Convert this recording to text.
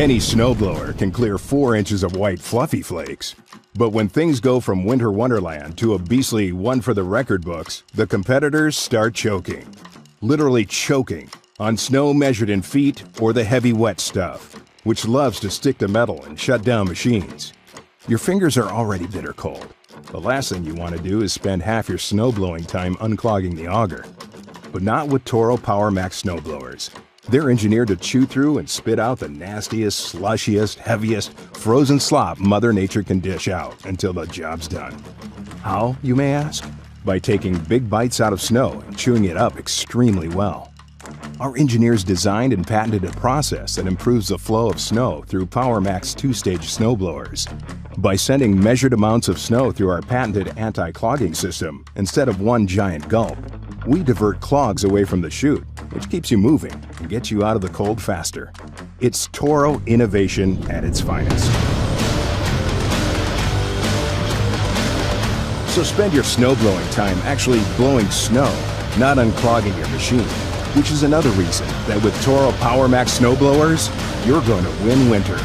Any snowblower can clear 4 inches of white fluffy flakes. But when things go from winter wonderland to a beastly one for the record books, the competitors start choking. Literally choking on snow measured in feet or the heavy wet stuff, which loves to stick to metal and shut down machines. Your fingers are already bitter cold. The last thing you want to do is spend half your snowblowing time unclogging the auger. But not with Toro PowerMax snowblowers. They're engineered to chew through and spit out the nastiest, slushiest, heaviest, frozen slop Mother Nature can dish out until the job's done. How, you may ask? By taking big bites out of snow and chewing it up extremely well. Our engineers designed and patented a process that improves the flow of snow through PowerMax 2-stage snowblowers. By sending measured amounts of snow through our patented anti-clogging system instead of one giant gulp, we divert clogs away from the chute, which keeps you moving and gets you out of the cold faster. It's Toro innovation at its finest. So spend your snowblowing time actually blowing snow, not unclogging your machine, which is another reason that with Toro PowerMax snowblowers, you're going to win winter.